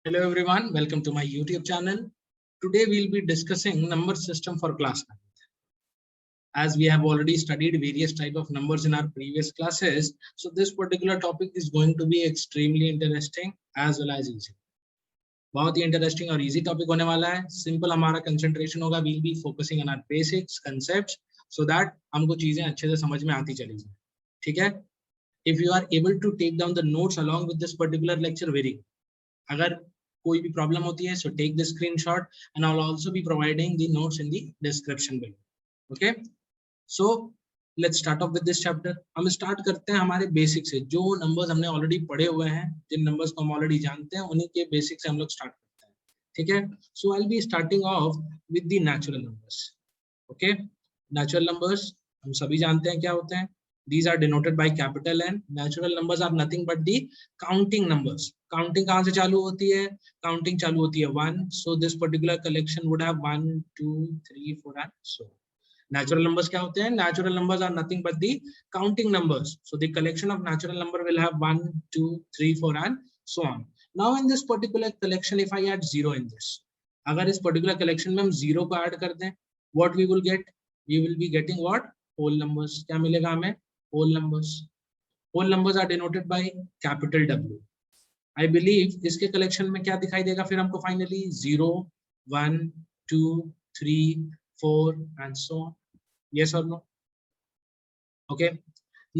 Hello everyone, welcome to my YouTube channel. Today we'll be discussing number system for class 9th. As we have already studied various type of numbers in our previous classes, so this particular topic is going to be extremely interesting as well as easy. बहुत ही interesting और easy topic होने वाला है. Simple हमारा concentration होगा. We'll be focusing on our basics concepts so that हमको चीजें अच्छे से समझ में आती चली जाए. ठीक है. If you are able to take down the notes along with this particular lecture, very good. अगर कोई भी प्रॉब्लम होती है, so take the screenshot and I will also be providing the notes in the description below. Okay, so let's start off with this chapter. हम start करते हैं हमारे basic से. जो नंबर्स हमने ऑलरेडी पढ़े हुए हैं, जिन नंबर्स को हम ऑलरेडी जानते हैं, उन्हीं के बेसिक से हम लोग स्टार्ट करते हैं. ठीक है. So I will be starting off with the natural numbers. Okay, natural numbers हम सभी जानते हैं क्या होते हैं. These are denoted by capital N. Natural numbers are nothing but the counting numbers. Counting कहाँ से चालू होती है? Counting चालू होती है 1. So this particular collection would have 1, 2, 3, 4 and so on. Natural numbers क्या होते हैं? Natural numbers are nothing but the counting numbers. So the collection of natural number will have 1, 2, 3, 4 and so on. Now in this particular collection, if I add 0 in this, अगर इस particular collection में हम 0 को add कर दें, what we will get? We will be getting what? Whole numbers. क्या मिलेगा हमें? Whole numbers. Whole numbers are denoted by capital W. I believe इसके collection में क्या दिखाई देगा फिर हमको finally? 0, 1, 2, 3, 4 and so on. Yes or no? Okay.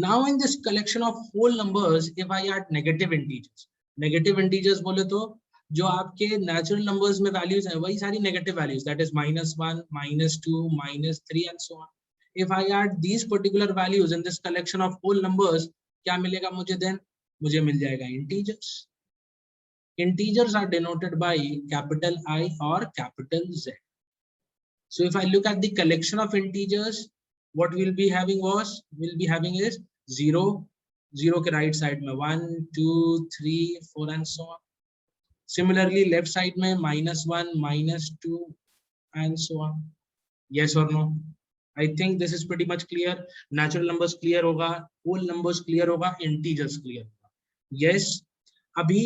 Now in this collection of whole numbers, if I add negative integers, negative integers बोले तो जो आपके natural numbers में values हैं, वही सारी negative values, that is -1, -2, -3 and so on. If I add these particular values in this collection of whole numbers, क्या मिलेगा मुझे then? मुझे मिल जाएगा integers. Integers are denoted by capital I or capital Z. So if I look at the collection of integers, what we'll be having is 0, 0 के right side में 1, 2, 3, 4 and so on. Similarly, left side में -1, -2 and so on. Yes or no? I think this is pretty much clear. Natural numbers clear होगा, whole numbers clear होगा, integers clear होगा. Yes. अभी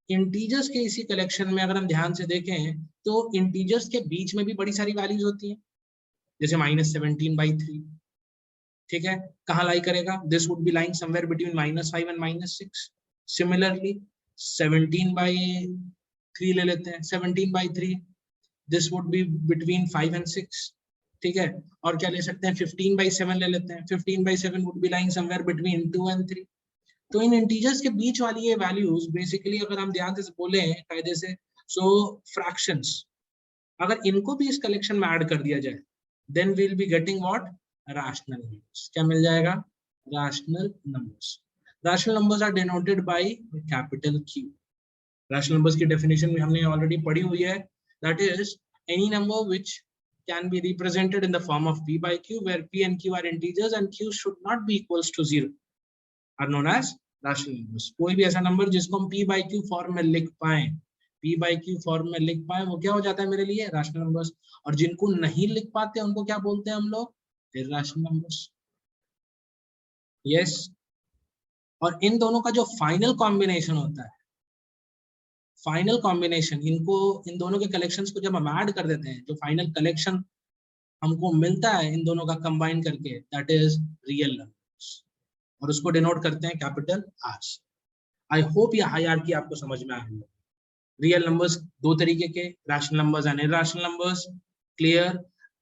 integers के इसी collection में अगर हम ध्यान से देखें तो integers के बीच में भी बड़ी सारी values होती हैं, जैसे -17/3. ठीक है. कहाँ लाई करेगा? This would be lying somewhere between -5 and -6. Similarly, 17/3 ले लेते हैं. 17/3. This would be between 5 and 6. ठीक है. और क्या ले सकते हैं? 15/7 ले लेते हैं. 15/7 would be lying somewhere between 2 and 3. तो इन इंटीजर्स के बीच वाली ये वैल्यूज बेसिकली अगर हम ध्यान से बोले कायदे से, सो फ्रैक्शंस, अगर इनको भी इस कलेक्शन में ऐड कर दिया जाए, then we will be getting what? Rational numbers. क्या मिल जाएगा? Rational numbers. Rational numbers are denoted by capital Q. Rational numbers की डेफिनेशन में हमने ऑलरेडी पढ़ी हुई है. That is any number which can be represented in the form of P by Q, where P and Q are integers and Q should not be equals to 0, are known as rational numbers. कोई भी ऐसा number जिसको हम P by Q form में लिख पाए, P by Q form में लिख पाए, वो क्या हो जाता है मेरे लिए? Rational numbers. और जिनको नहीं लिख पाते उनको क्या बोलते हैं हम लोग? Irrational numbers. यस. और इन दोनों का जो फाइनल कॉम्बिनेशन होता है, फाइनल कॉम्बिनेशन, इन दोनों के कलेक्शंस को जब हम ऐड कर देते हैं, जो फाइनल कलेक्शन हमको मिलता है इन दोनों का कंबाइन करके, दैट इज रियल नंबर्स. और उसको डिनोट करते हैं कैपिटल R. आई होप ये हायरार्की आपको समझ में आ रही है. रियल नंबर्स दो तरीके के, rational numbers and irrational numbers. Clear.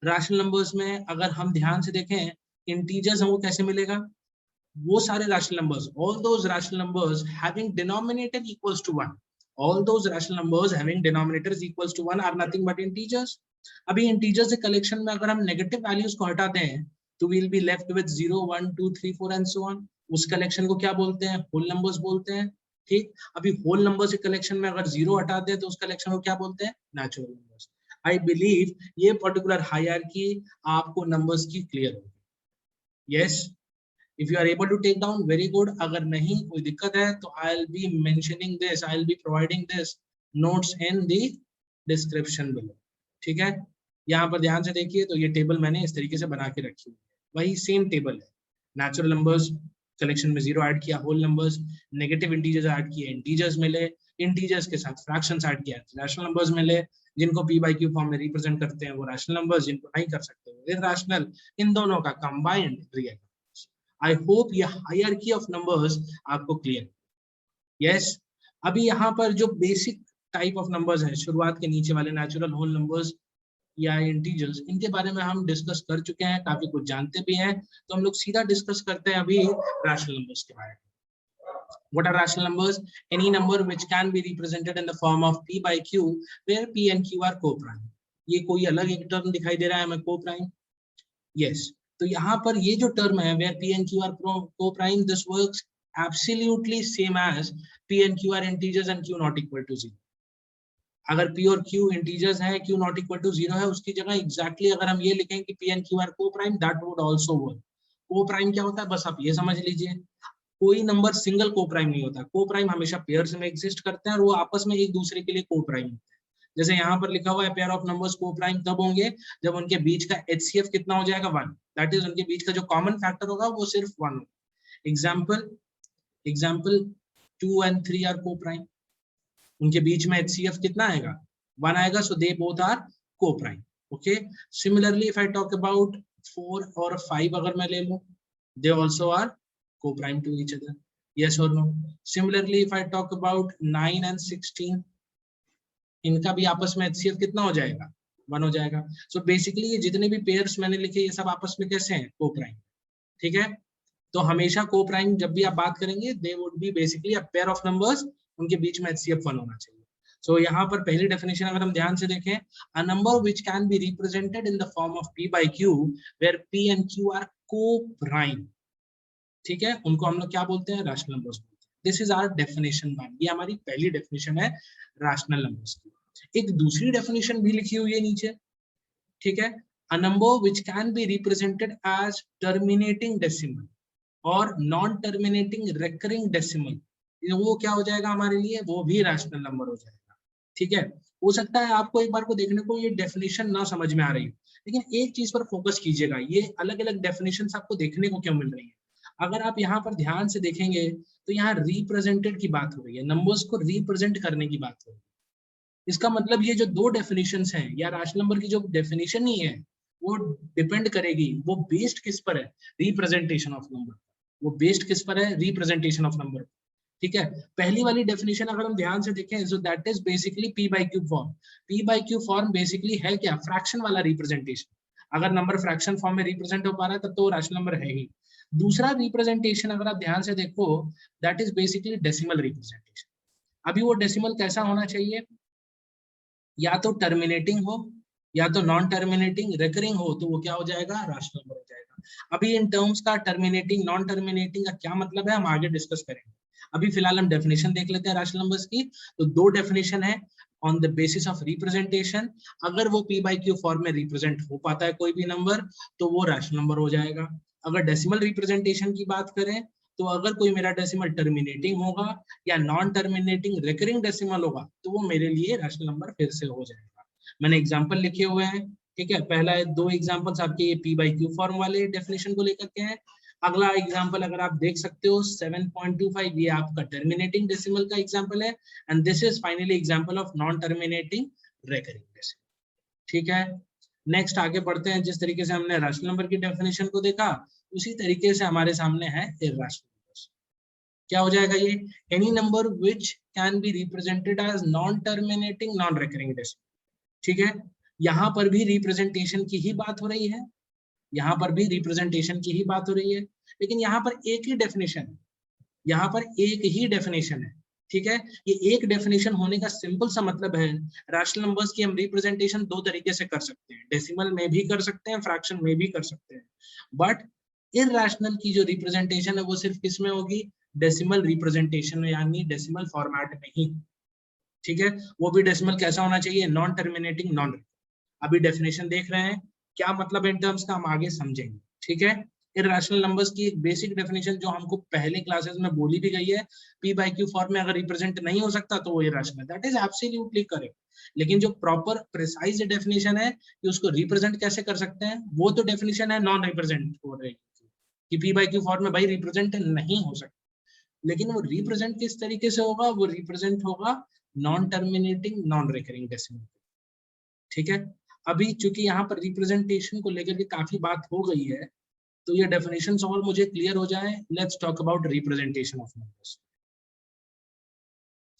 Rational numbers में अगर हम ध्यान से देखें, इंटीजर्स हमको कैसे मिलेगा? वो सारे rational numbers, all those rational numbers having denominator equals to 1, all those rational numbers having denominators equals to 1 are nothing but integers. अभी integers के collection में अगर हम negative values को हटाते हैं तो we'll be left with 0, 1, 2, 3, 4 and so on. उस collection को क्या बोलते हैं? whole numbers बोलते हैं. ठीक. अभी whole numbers के collection में अगर 0 हटाते हैं तो उस collection को क्या बोलते हैं? natural numbers. I believe ये particular hierarchy आपको numbers की clear होगी. Yes. If you are able to take down, very good. अगर नहीं कोई दिक्कत है तो I'll be mentioning this, I'll be providing this notes in the description below. ठीक है. यहाँ पर ध्यान से देखिए तो ये टेबल मैंने इस तरीके से बना के रखी हुई है. वही सेम टेबल है. नेचुरल नंबर्स कलेक्शन में 0 ऐड किया, whole numbers, negative integers add किए, इंटीजर्स मिले, इंटीजर्स के साथ फ्रैक्शंस ऐड किया, रैशनल नंबर्स मिले जिनको p by q फॉर्म में रिप्रेजेंट करते हैं वो रैशनल नंबर्स, जिनको नहीं कर सकते वो इरैशनल, इन दोनों का combined real numbers. I hope ये हायरार्की ऑफ नंबर्स आपको क्लियर। यस, अभी यहाँ पर जो बेसिक टाइप ऑफ नंबर्स हैं, शुरुआत के नीचे वाले नेचुरल होल नंबर्स या इंटीजर्स, इनके बारे में हम डिस्कस कर चुके हैं, काफी कुछ जानते भी हैं, तो हम लोग सीधा डिस्कस करते हैं अभी रैशनल नंबर्स के बारे में। What are rational numbers? Any number which can be represented in the form of p by q, where p and q are co-prime. ये कोई अलग एक टर्म दिखाई दे रहा है हमें, co-prime? Yes. तो यहाँ पर ये जो टर्म है where p and q are co-prime, this works absolutely same as p and q are integers and q not equal to 0. अगर p और q integers हैं, q not equal to 0 है, उसकी जगह exactly अगर हम ये लिखें कि p and q are co-prime, that would also work. Co-prime क्या होता है, बस आप ये समझ लीजिए, कोई नंबर सिंगल कोप्राइम नहीं होता, कोप्राइम हमेशा पेयर्स में एग्जिस्ट करते हैं और वो आपस में एक दूसरे के लिए कोप्राइम होते हैं। जैसे यहाँ पर लिखा हुआ है पेयर ऑफ नंबर्स कोप्राइम तब होंगे जब उनके बीच का HCF कितना हो जाएगा, 1, दैट इज उनके बीच का जो कॉमन फैक्टर होगा वो सिर्फ 1 होगा। एग्जांपल 2 and 3 आर कोप्राइम, उनके बीच में HCF कितना आएगा, 1 आएगा, so they both are coprime. Okay, similarly if I talk about 4 और 5 अगर मैं ले लूं, they also are co-prime to each other, yes or no? Similarly if I talk about 9 and 16, इनका भी आपस में HCF कितना हो जाएगा, 1 हो जाएगा। So basically ये जितने भी पेयर्स मैंने लिखे ये सब आपस में कैसे हैं, co-prime, ठीक है। तो हमेशा co-prime जब भी आप बात करेंगे they would be basically a pair of numbers, उनके बीच में HCF 1 होना चाहिए। So यहाँ पर पहली डेफिनेशन अगर हम ध्यान से देखें, a number which can be represented in the form of p by q where p and q are co-prime, ठीक है, उनको हम लोग क्या बोलते हैं, रैशनल नंबर्स बोलते हैं। दिस इज आवर डेफिनेशन 1, ये हमारी पहली डेफिनेशन है रैशनल नंबर्स की। एक दूसरी डेफिनेशन भी लिखी हुई है नीचे, ठीक है, a number which can be represented as terminating decimal और नॉन टर्मिनेटिंग रिकरिंग डेसिमल, वो क्या हो जाएगा हमारे लिए, वो भी रैशनल नंबर हो जाएगा। ठीक है, हो सकता है आपको एक बार को देखने को ये डेफिनेशन ना समझ में आ रही हो, लेकिन एक चीज पर फोकस कीजिएगा, ये अलग अलग डेफिनेशंस आपको देखने को क्यों मिल रही है। अगर आप यहाँ पर ध्यान से देखेंगे तो यहाँ रिप्रेजेंटेड की बात हो रही है, नंबर्स को रिप्रेजेंट करने की बात हो रही है। इसका मतलब ये जो दो डेफिनेशंस हैं या रैशनल नंबर की जो डेफिनेशन ही है वो डिपेंड करेगी, वो बेस्ड किस पर है, रिप्रेजेंटेशन ऑफ नंबर, वो बेस्ड किस पर है, रिप्रेजेंटेशन ऑफ नंबर। ठीक है, पहली वाली डेफिनेशन अगर हम ध्यान से देखें, so that is basically p by q form. p by q form basically है क्या, फ्रैक्शन वाला रिप्रेजेंटेशन। अगर नंबर फ्रैक्शन फॉर्म में रिप्रेजेंट हो पा रहा है तब तो रैशनल नंबर है ही। दूसरा रिप्रेजेंटेशन अगर आप ध्यान से देखो, that is basically decimal representation. अभी वो डेसिमल कैसा होना चाहिए, या तो टर्मिनेटिंग हो या तो नॉन टर्मिनेटिंग, रिकरिंग हो तो वो क्या हो जाएगा, रैशनल नंबर हो जाएगा। अभी इन टर्म्स का टर्मिनेटिंग नॉन टर्मिनेटिंग का क्या मतलब है हम आगे डिस्कस करेंगे। अभी फिलहाल हम डेफिनेशन देख लेते हैं रैशनल नंबर्स की। तो दो डेफिनेशन है on the basis of representation. अगर वो p by q फॉर्म में रिप्रेजेंट हो पाता है कोई भी नंबर तो वो रैशनल नंबर हो जाएगा। अगर डेसिमल रिप्रेजेंटेशन की बात करें तो अगर कोई मेरा डेसिमल टर्मिनेटिंग होगा या नॉन टर्मिनेटिंग रिकरिंग डेसिमल होगा तो वो मेरे लिए रैशनल नंबर फिर से हो जाएगा। मैंने एग्जांपल लिखे हुए हैं, ठीक है, पहला है, दो एग्जांपल्स आपके ये p by q फॉर्म वाले डेफिनेशन को लेकर के हैं। अगला एग्जांपल अगर आप देख सकते हो 7.25, ये आपका टर्मिनेटिंग डेसिमल का एग्जांपल है, and this is finally example of non terminating recurring decimal. ठीक है, नेक्स्ट आगे बढ़ते हैं। जिस तरीके से हमने रैशनल नंबर की डेफिनेशन को देखा उसी तरीके से हमारे सामने है इरैशनल नंबर्स। क्या हो जाएगा ये, any number which can be represented as non terminating non recurring decimal. ठीक है, यहाँ पर भी रिप्रेजेंटेशन की ही बात हो रही है, यहाँ पर भी रिप्रेजेंटेशन की ही बात हो रही है, लेकिन यहाँ पर एक ही डेफिनेशन है, यहाँ पर एक ही डेफिनेशन है। ठीक है, ये एक डेफिनेशन होने का सिंपल सा मतलब है रैशनल नंबर्स की हम रिप्रेजेंटेशन दो तरीके से कर सकते हैं, डेसिमल में भी कर सकते हैं, फ्रैक्शन में भी कर सकते हैं, बट इरैशनल की जो रिप्रेजेंटेशन है वो सिर्फ किस में होगी, डेसिमल रिप्रेजेंटेशन में, यानी डेसिमल फॉर्मेट में ही। ठीक है, वो भी डेसिमल कैसा होना चाहिए, नॉन टर्मिनेटिंग नॉन। अभी डेफिनेशन देख रहे हैं क्या मतलब इन टर्म्स का, हम आगे समझेंगे। ठीक है, इरैशनल नंबर्स की एक बेसिक डेफिनेशन जो हमको पहले क्लासेस में बोली भी गई है, p by q फॉर्म में अगर रिप्रेजेंट नहीं हो सकता तो वो irrational, that is absolutely correct. लेकिन जो प्रॉपर प्रिसाइज डेफिनेशन है कि उसको रिप्रेजेंट कैसे कर सकते हैं, वो तो डेफिनेशन है नॉन रिप्रेजेंट हो रही कि p by q फॉर्म में भाई रिप्रेजेंट नहीं हो सकता। लेकिन वो रिप्रेजेंट किस तरीके से होगा, वो रिप्रेजेंट होगा non terminating non recurring decimal. ठीक है, अभी चूंकि यहाँ पर रिप्रेजेंटेशन को लेकर के काफी बात हो गई है, तो ये डेफिनेशंस और मुझे क्लियर हो जाए, let's talk about representation of numbers.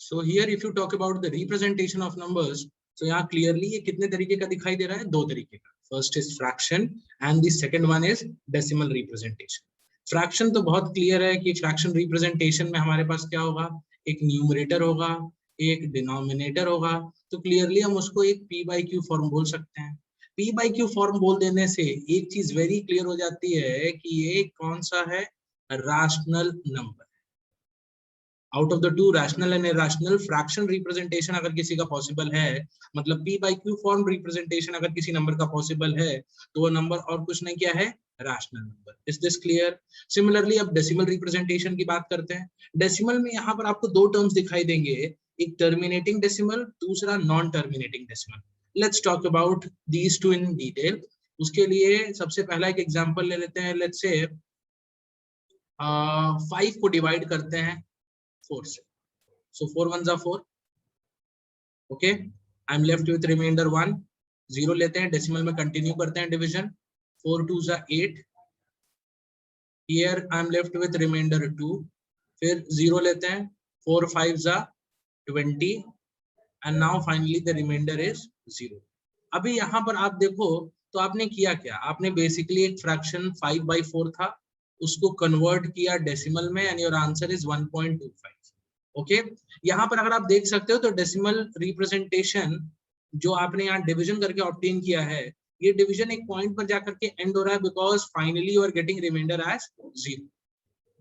So here if you talk about the representation of numbers, तो यहाँ क्लियरली ये कितने तरीके का दिखाई दे रहा है, दो तरीके का। First is fraction and the second one is decimal representation. Fraction तो बहुत क्लियर है कि फ्रैक्शन रिप्रेजेंटेशन में हमारे पास क्या होगा, एक न्यूमरेटर होगा, एक डिनोमिनेटर होगा, तो क्लियरली हम उसको एक पी बाई क्यू फॉर्म बोल सकते हैं। पी बाई क्यू फॉर्म बोल देने से एक चीज वेरी क्लियर हो जाती है कि ये कौन सा है, rational number. Out of the two rational and irrational, fraction representation अगर किसी का पॉसिबल है, मतलब P by Q form representation अगर किसी नंबर का पॉसिबल है, तो वो नंबर और कुछ नहीं क्या है, rational number. Is this clear? Similarly अब डेसिमल रिप्रेजेंटेशन की बात करते हैं। डेसिमल में यहाँ पर आपको दो टर्म्स दिखाई देंगे, एक टर्मिनेटिंग डेसिमल, दूसरा non terminating decimal. Let's talk about these two in detail. उसके लिए सबसे पहला एक एग्जांपल ले लेते हैं। लेट्स से 5 को डिवाइड करते हैं 4 से, so 4 ones are 4, okay, I'm left with remainder 1, 0 लेते हैं, डेसिमल में कंटिन्यू करते हैं division, 4 2s are 8, here I'm left with remainder 2, फिर 0 लेते हैं, 4 5s are 20, and now finally the remainder is 0। अभी यहाँ पर आप देखो तो आपने किया क्या, आपने बेसिकली एक फ्रैक्शन 5/4 था, उसको कन्वर्ट किया डेसिमल में, and your answer is 1.25। Okay, यहाँ पर अगर आप देख सकते हो तो डेसिमल रिप्रेजेंटेशन जो आपने यहाँ डिवीजन करके ऑब्टेन किया है, ये डिवीजन एक पॉइंट पर जाकर के एंड हो रहा है, because finally you are getting remainder as 0।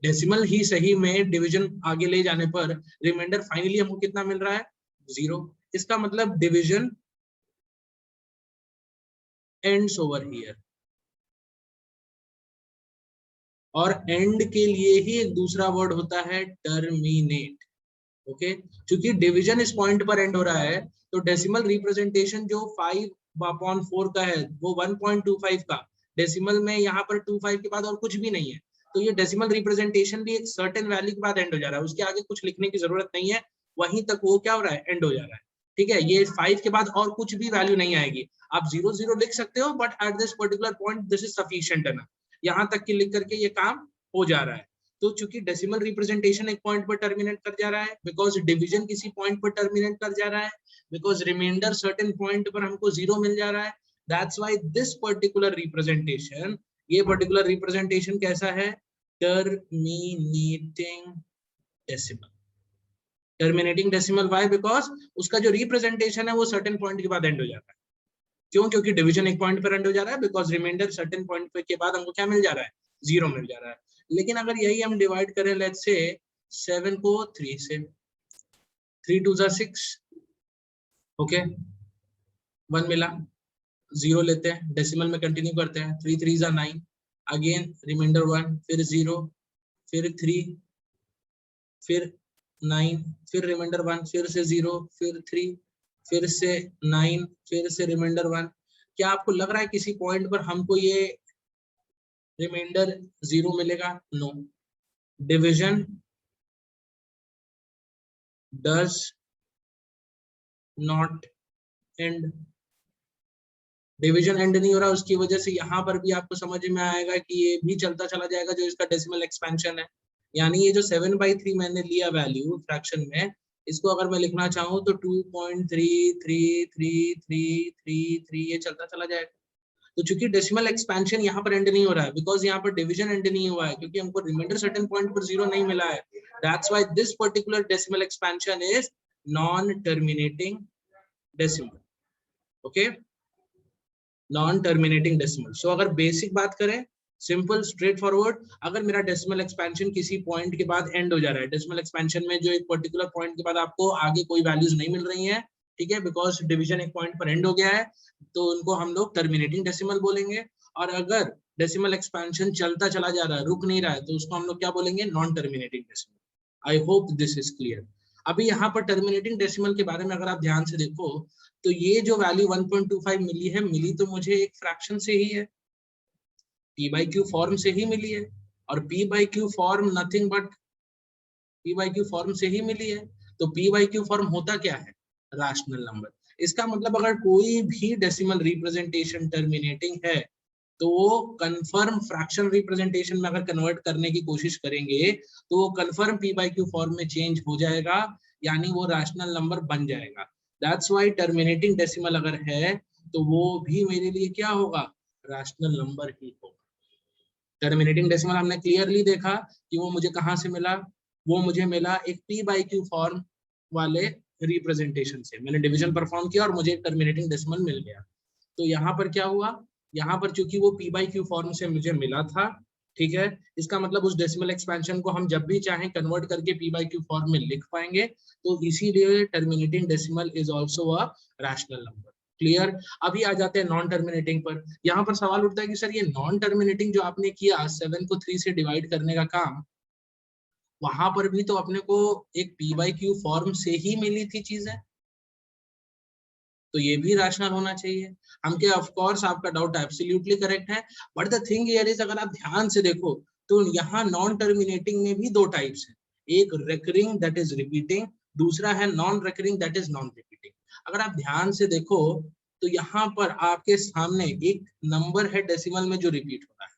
Decimal ही सही में डिवीजन आगे ले जाने पर रिमाइंडर फाइनली हमको कितना मिल रहा है, 0। इसका मतलब डिवीजन एंड्स ओवर हियर, और एंड के लिए ही एक दूसरा वर्ड होता है टर्मिनेट। ओके, क्योंकि डिवीजन इस पॉइंट पर एंड हो रहा है, तो डेसिमल रिप्रेजेंटेशन जो 5/4 का है वो 1.25 का, डेसिमल में यहाँ पर 25 के बाद और कुछ भी नहीं है, तो ये डेसिमल रिप्रेजेंटेशन भी एक सर्टेन वैल्यू के बाद एंड हो जा रहा है, उसके आगे कुछ लिखने की जरूरत नहीं है, वहीं तक वो क्या हो रहा है, एंड हो जा रहा है। ठीक है, ये 5 के बाद और कुछ भी वैल्यू नहीं आएगी, आप 0 0 लिख सकते हो, but at this particular point this is sufficient enough, यहाँ तक की लिख करके ये काम हो जा रहा है। तो चूंकि डेसिमल रिप्रेजेंटेशन एक पॉइंट पर टर्मिनेट कर जा रहा है, बिकॉज डिवीजन किसी पॉइंट पर टर्मिनेट कर जा रहा है, बिकॉज रिमाइंडर सर्टेन पॉइंट पर हमको 0 मिल जा रहा है, that's why this particular representation, ये पर्टिकुलर रिप्रेजेंटेशन कैसा है, terminating decimal. Terminating decimal why, because उसका जो रिप्रेजेंटेशन है वो सर्टेन पॉइंट के बाद एंड हो जाता है। क्यों? क्योंकि डिवीजन एक पॉइंट पर एंड हो जा रहा है, बिकॉज रिमाइंडर सर्टेन पॉइंट के बाद हमको क्या मिल जा रहा है, 0 मिल जा रहा है। लेकिन अगर यही हम डिवाइड करें, लेट्स से 7 को 3 से, 3 2s are 6, ओके, 1 मिला, 0 लेते हैं, डेसिमल में कंटिन्यू करते हैं, 3 3s are 9, अगेन रिमाइंडर 1, फिर 0, फिर 3, फिर 9, फिर रिमाइंडर 1, फिर से 0, फिर 3, फिर से 9, फिर से रिमाइंडर 1। क्या आपको लग रहा है किसी पॉइंट पर हमको ये रिमाइंडर 0 मिलेगा? No, division does not end, division end नहीं हो रहा, उसकी वजह से यहाँ पर भी आपको समझ में आएगा कि ये भी चलता चला जाएगा जो इसका डेसिमल एक्सपेंशन है। यानी ये जो 7/3 मैंने लिया वैल्यू फ्रैक्शन में, इसको अगर मैं लिखना चाहूँ तो 2.3333333 ये चलता चला जाएगा। तो चूंकि डेसिमल एक्सपेंशन यहाँ पर एंड नहीं हो रहा है, बिकॉज यहाँ पर डिवीजन एंड नहीं हुआ है, क्योंकि हमको रिमाइंडर सर्टेन पॉइंट पर 0 नहीं मिला है, that's why this particular decimal expansion is non terminating decimal. Okay, non terminating decimal. So अगर बेसिक बात करें, सिंपल स्ट्रेट फॉरवर्ड, अगर मेरा डेसिमल एक्सपेंशन किसी पॉइंट के बाद एंड हो जा रहा है, डेसिमल एक्सपेंशन में जो एक पर्टिकुलर पॉइंट के बाद आपको आगे कोई वैल्यूज नहीं मिल रही है, ठीक है, बिकॉज डिवीजन एक पॉइंट पर एंड हो गया है, तो उनको हम लोग टर्मिनेटिंग डेसिमल बोलेंगे। और अगर डेसिमल एक्सपेंशन चलता चला जा रहा है, रुक नहीं रहा है, तो उसको हम लोग क्या बोलेंगे, non terminating decimal. I hope this is clear. अभी यहाँ पर टर्मिनेटिंग डेसिमल के बारे में अगर आप ध्यान से देखो, तो ये जो वैल्यू 1.25 मिली है, मिली तो मुझे एक फ्रैक्शन से ही है, p/q फॉर्म से ही मिली है, और p/q form nothing but P by Q form से ही मिली है। तो पी बाई क्यू फॉर्म होता क्या है? Rational number. इसका मतलब अगर कोई भी डेसिमल रिप्रेजेंटेशन टर्मिनेटिंग है तो वो कंफर्म फ्रैक्शन रिप्रेजेंटेशन में अगर कन्वर्ट करने की कोशिश करेंगे तो वो confirm P by Q form में चेंज हो जाएगा, यानी वो रैशनल नंबर बन जाएगा। दैट्स व्हाई टर्मिनेटिंग डेसिमल अगर है तो वो भी मेरे लिए क्या होगा? रैशनल नंबर ही होगा। टर्मिनेटिंग डेसिमल हमने क्लियरली देखा कि वो मुझे कहां से मिला, वो मुझे मिला एक पी बाई क्यू फॉर्म वाले रिप्रेजेंटेशन से। मैंने डिवीजन परफॉर्म किया और मुझे एक टर्मिनेटिंग डेसिमल मिल गया। तो यहाँ पर क्या हुआ, यहाँ पर चूंकि वो पी बाई क्यू फॉर्म से मुझे मिला था, ठीक है, इसका मतलब उस डेसिमल एक्सपेंशन को हम जब भी चाहें कन्वर्ट करके पी बाई क्यू फॉर्म में लिख पाएंगे। तो इसीलिए terminating decimal is also a rational number. Clear. अभी आ जाते हैं नॉन टर्मिनेटिंग पर। यहाँ पर सवाल उठता है कि सर ये नॉन टर्मिनेटिंग जो आपने किया 7 को 3 से डिवाइड करने का काम, वहां पर भी तो अपने को एक पी बाई क्यू फॉर्म से ही मिली थी चीजें, तो ये भी रैशनल होना चाहिए। हम के ऑफ कोर्स आपका डाउट एब्सोल्युटली करेक्ट है, but the thing here is अगर आप ध्यान से देखो तो यहाँ नॉन टर्मिनेटिंग में भी दो टाइप्स हैं, एक रिकरिंग दैट इज रिपीटिंग, दूसरा है non recurring that is non repeating. अगर आप ध्यान से देखो तो यहाँ पर आपके सामने एक नंबर है डेसिमल में जो रिपीट हो रहा है,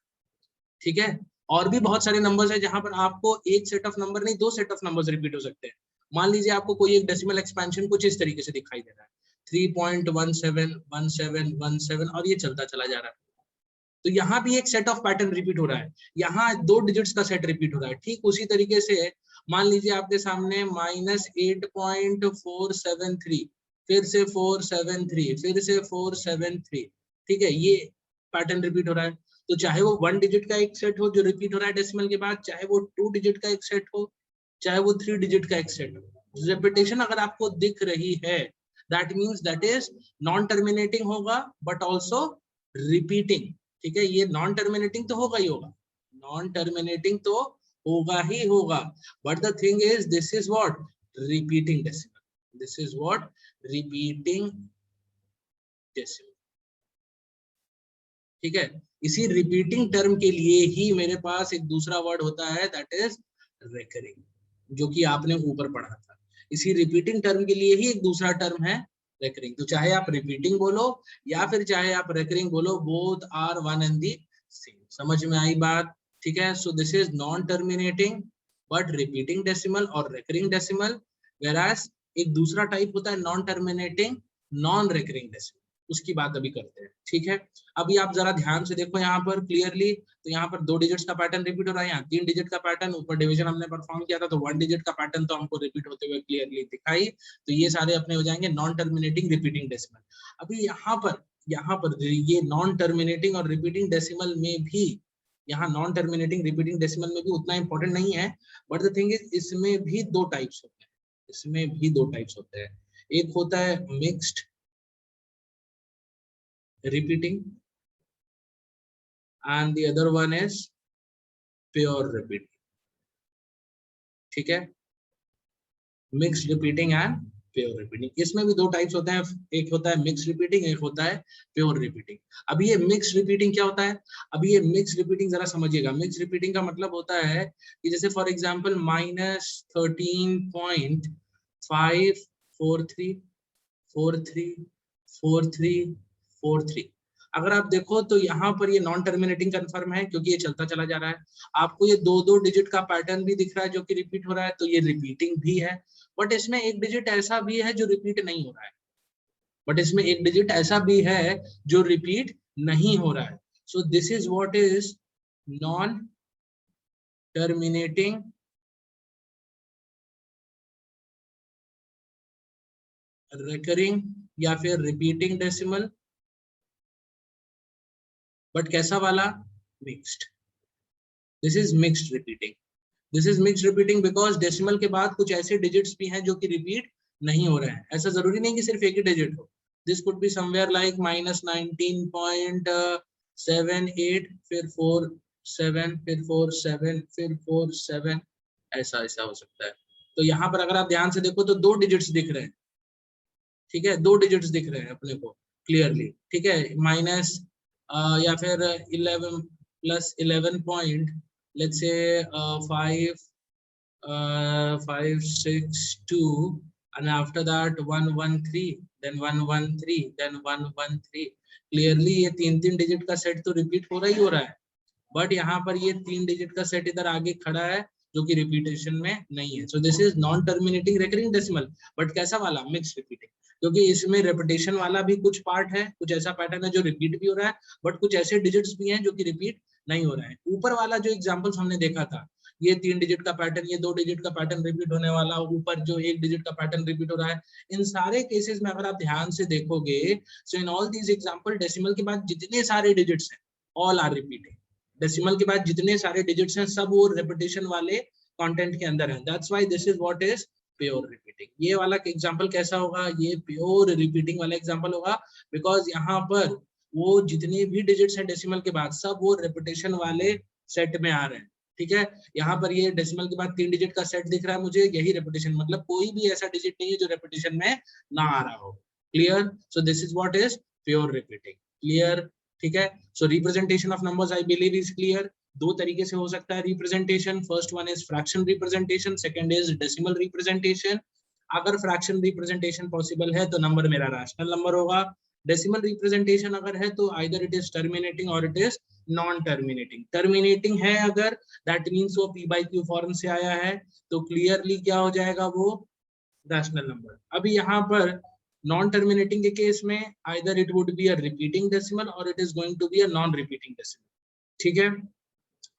ठीक है, और भी बहुत सारे नंबर्स हैं जहां पर आपको एक सेट ऑफ नंबर नहीं, दो सेट ऑफ नंबर्स रिपीट हो सकते हैं। मान लीजिए आपको कोई एक डेसिमल एक्सपेंशन कुछ इस तरीके से दिखाई दे रहा है 3.171717 और ये चलता चला जा रहा है, तो यहाँ भी एक सेट ऑफ पैटर्न रिपीट हो रहा है, यहाँ दो डिजिट्स का सेट रिपीट हो रहा है। ठीक उसी तरीके से मान लीजिए आपके सामने -8.473, फिर से 473, फिर से 473, ठीक है, ये पैटर्न रिपीट हो रहा है। तो चाहे वो 1 डिजिट का एक सेट हो जो रिपीट हो रहा है डेसिमल के बाद, चाहे वो 2 डिजिट का एक सेट हो, चाहे वो 3 डिजिट का एक सेट हो, रिपीटेशन अगर आपको दिख रही है that means that is non terminating होगा बट ऑल्सो रिपीटिंग। ठीक है, ये नॉन टर्मिनेटिंग तो होगा ही होगा, नॉन टर्मिनेटिंग तो होगा ही होगा, but the thing is this is what? Repeating decimal, this is what? Repeating decimal. ठीक है, इसी रिपीटिंग टर्म के लिए ही मेरे पास एक दूसरा वर्ड होता है दैट इज रिकरिंग, जो कि आपने ऊपर पढ़ा था। इसी रिपीटिंग टर्म के लिए ही एक दूसरा टर्म है रिकरिंग। तो चाहे आप रिपीटिंग बोलो या फिर चाहे आप रिकरिंग बोलो, both are one and the same. समझ में आई बात? ठीक है, so this is non terminating but repeating decimal और रिकरिंग डेसिमल, वेरास एक दूसरा टाइप होता है non terminating non recurring decimal, उसकी बात अभी करते हैं। ठीक है, अभी आप जरा ध्यान से देखो यहाँ पर क्लियरली, तो यहाँ पर 2 डिजिट्स का पैटर्न रिपीट हो रहा है, यहाँ 3 डिजिट का पैटर्न, ऊपर डिवीजन हमने परफॉर्म किया था तो 1 डिजिट का पैटर्न तो हमको रिपीट होते हुए क्लियरली दिखाई। तो ये सारे अपने हो जाएंगे नॉन टर्मिनेटिंग रिपीटिंग डेसिमल। अभी यहाँ पर ये नॉन टर्मिनेटिंग और रिपीटिंग डेसिमल में भी, यहाँ नॉन टर्मिनेटिंग रिपीटिंग डेसिमल में भी उतना इंपॉर्टेंट नहीं है, बट द थिंग इज इसमें भी दो टाइप्स होते हैं, इसमें भी दो टाइप्स होते हैं। एक होता है mixed repeating and the other one is pure repeating। ठीक है, mixed repeating and pure repeating, इसमें भी दो टाइप्स होते हैं, एक होता है मिक्स रिपीटिंग, एक होता है प्योर रिपीटिंग। अभी ये मिक्स रिपीटिंग क्या होता है? अभी ये मिक्स रिपीटिंग जरा समझिएगा। मिक्स रिपीटिंग का मतलब होता है कि जैसे फॉर एग्जांपल -13.543434343, अगर आप देखो तो यहाँ पर ये नॉन टर्मिनेटिंग कंफर्म है क्योंकि ये चलता चला जा रहा है। आपको ये 2-2 डिजिट का पैटर्न भी दिख रहा है जो कि रिपीट हो रहा है, तो ये रिपीटिंग भी है। बट इसमें एक डिजिट ऐसा भी है जो रिपीट नहीं हो रहा है, बट इसमें एक डिजिट ऐसा भी है जो रिपीट नहीं हो रहा है। So this is what is non terminating recurring या फिर रिपीटिंग डेसिमल, बट कैसा वाला? Mixed. This is mixed repeating. This is mixed repeating because decimal के बाद कुछ ऐसे डिजिट्स भी हैं जो कि रिपीट नहीं हो रहे हैं। ऐसा जरूरी नहीं कि सिर्फ एक ही डिजिट हो, this could be somewhere like -19.78, फिर 47, फिर 47, फिर 47, ऐसा ऐसा हो सकता है। तो यहाँ पर अगर आप ध्यान से देखो तो 2 डिजिट्स दिख रहे हैं, ठीक है, 2 डिजिट्स दिख रहे हैं अपने को क्लियरली। ठीक है, माइनस या फिर 11 + 11 point let's say 5 5 6 2 and after that 1 1 3 then 1 1 3 then 1 1 3. Clearly ये 3 डिजिट का सेट तो रिपीट हो रहा है, बट यहाँ पर ये 3 डिजिट का सेट इधर आगे खड़ा है जो कि रिपीटेशन में नहीं है. So this is non terminating recurring decimal. But कैसा वाला? मिक्स रिपीटिंग, क्योंकि इसमें रिपीटेशन वाला भी कुछ पार्ट है, कुछ ऐसा पैटर्न है जो रिपीट भी हो रहा है, बट कुछ ऐसे डिजिट्स भी हैं जो कि रिपीट नहीं हो रहा है. ऊपर वाला जो एग्जांपल्स हमने देखा था, ये 3 डिजिट का पैटर्न, ये 2 डिजिट का पैटर्न रिपीट होने वाला, ऊपर जो 1 डिजिट का पैटर्न रिपीट हो रहा है, इन सारे केसेस में अगर आप ध्यान से देखोगे, so in all these example decimal के बाद जितने सारे डिजिट्स हैं ऑल आर रिपीटिंग. डेसिमल के बाद जितने सारे डिजिट्स हैं सब वो रिपीटेशन वाले कंटेंट के अंदर है. That's why this is what is pure repeating. ये वाला एग्जांपल कैसा होगा? ये प्योर रिपीटिंग वाला एग्जांपल होगा, बिकॉज यहाँ पर वो जितने भी डिजिट्स हैं डेसिमल के बाद सब वो रिपीटेशन वाले सेट में आ रहे हैं. ठीक है, यहाँ पर ये डेसिमल के बाद 3 डिजिट का सेट दिख रहा है मुझे, यही रिपीटेशन, मतलब कोई भी ऐसा डिजिट नहीं है जो रिपीटेशन में ना आ रहा हो. Clear? So this is what is pure repeating. Clear? ठीक है. So representation of numbers I believe is clear. दो तरीके से हो सकता है representation. First one is fraction representation, second is decimal representation. अगर फ्रैक्शन रिप्रेजेंटेशन पॉसिबल है तो नंबर मेरा रैशनल नंबर होगा. डेसिमल रिप्रेजेंटेशन अगर है तो आइदर इट इज टर्मिनेटिंग और it is non terminating. Terminating है अगर, दैट मींस वो p by q फॉर्म से आया है, तो क्लियरली क्या हो जाएगा? वो रैशनल नंबर. अभी यहाँ पर नॉन टर्मिनेटिंग के केस में either it would be a repeating decimal और it is going to be a non repeating decimal. ठीक है.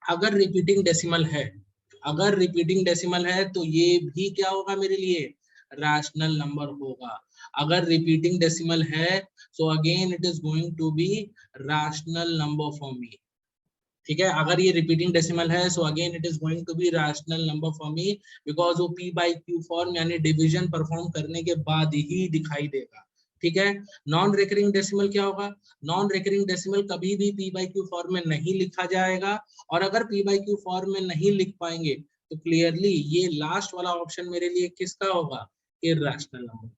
अगर रिपीटिंग डेसिमल है, अगर रिपीटिंग डेसिमल है तो ये भी क्या होगा मेरे लिए? रैशनल नंबर होगा. अगर रिपीटिंग डेसिमल है so again it is going to be rational number for me. ठीक है, अगर ये रिपीटिंग डेसिमल है so again it is going to be rational number for me because वो p by q फॉर्म यानी division perform करने के बाद ही दिखाई देगा. ठीक है. नॉन रिकरिंग डेसिमल क्या होगा? नॉन रिकरिंग डेसिमल कभी भी p by q फॉर्म में नहीं लिखा जाएगा, और अगर p by q फॉर्म में नहीं लिख पाएंगे तो क्लियरली ये लास्ट वाला ऑप्शन मेरे लिए किसका होगा? Irrational number.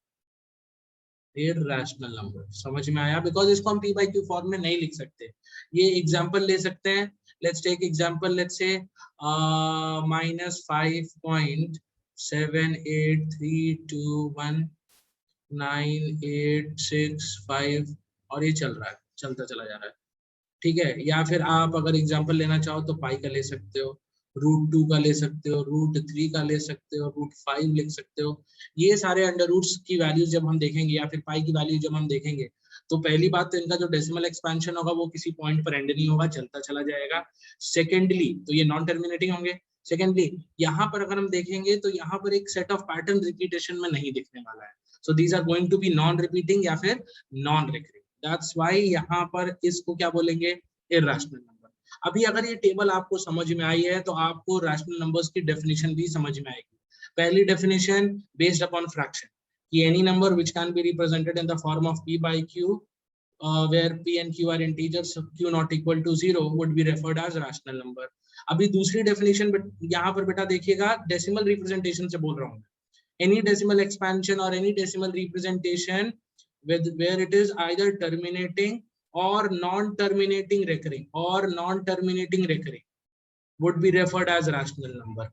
Irrational number. समझ में आया? बिकॉज इसको हम p by q फॉर्म में नहीं लिख सकते. ये एग्जांपल ले सकते हैं. Let's take example, let's say -5.78321986 और ये चल रहा है, चलता चला जा रहा है. ठीक है. या फिर आप अगर एग्जांपल लेना चाहो तो पाई का ले सकते हो, √2 का ले सकते हो, √3 का ले सकते हो, √5 लिख सकते हो. ये सारे अंडर रूट्स की वैल्यूज जब हम देखेंगे या फिर पाई की वैल्यू जब हम देखेंगे तो पहली बात तो इनका जो डेसिमल एक्सपेंशन होगा वो किसी पॉइंट पर एंड नहीं होगा, चलता चला जाएगा. सेकेंडली तो ये नॉन टर्मिनेटिंग होंगे. सेकेंडली यहाँ पर अगर हम देखेंगे तो यहाँ पर एक सेट ऑफ पैटर्न रिपीटेशन में नहीं दिखने वाला है. So these are going to be non repeating या फिर नॉन रिकरिंग. दैट्स व्हाई यहाँ पर इसको क्या बोलेंगे? Irrational number. अभी अगर ये टेबल आपको समझ में आई है तो आपको रैशनल नंबर्स की डेफिनेशन भी समझ में आएगी. पहली डेफिनेशन बेस्ड अपॉन फ्रैक्शन, कि any number which can be represented in the form of p by q where p and q are integers, q not equal to 0 would be referred as rational number. अभी दूसरी definition यहाँ पर बेटा देखिएगा, decimal representation से बोल रहा हूँ. any decimal expansion or any decimal representation with where it is either terminating or non-terminating recurring would be referred as rational number.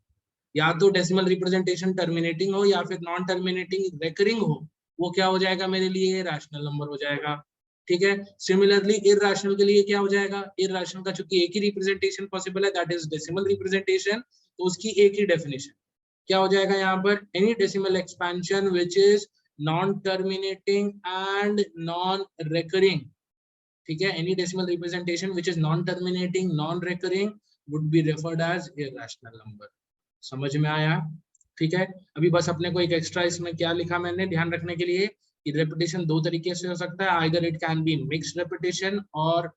या तो डेसिमल रिप्रेजेंटेशन टर्मिनेटिंग हो या फिर नॉन टर्मिनेटिंग रेकरिंग हो, वो क्या हो जाएगा मेरे लिए? रैशनल नंबर हो जाएगा. ठीक है. सिमिलरली इरैशनल के लिए क्या हो जाएगा? इरैशनल का चूंकि एक ही रिप्रेजेंटेशन पॉसिबल है, दैट इज डेसिमल रिप्रेजेंटेशन, तो उसकी एक ही डेफिनेशन क्या हो जाएगा यहाँ पर? Any decimal expansion which is non terminating and non recurring. ठीक है. Any decimal representation which is non terminating non recurring would be referred as irrational number. समझ में आया? ठीक है. अभी बस अपने को एक एक्स्ट्रा इसमें क्या लिखा मैंने ध्यान रखने के लिए कि रेपिटेशन दो तरीके से हो सकता है, either it can be mixed repetition और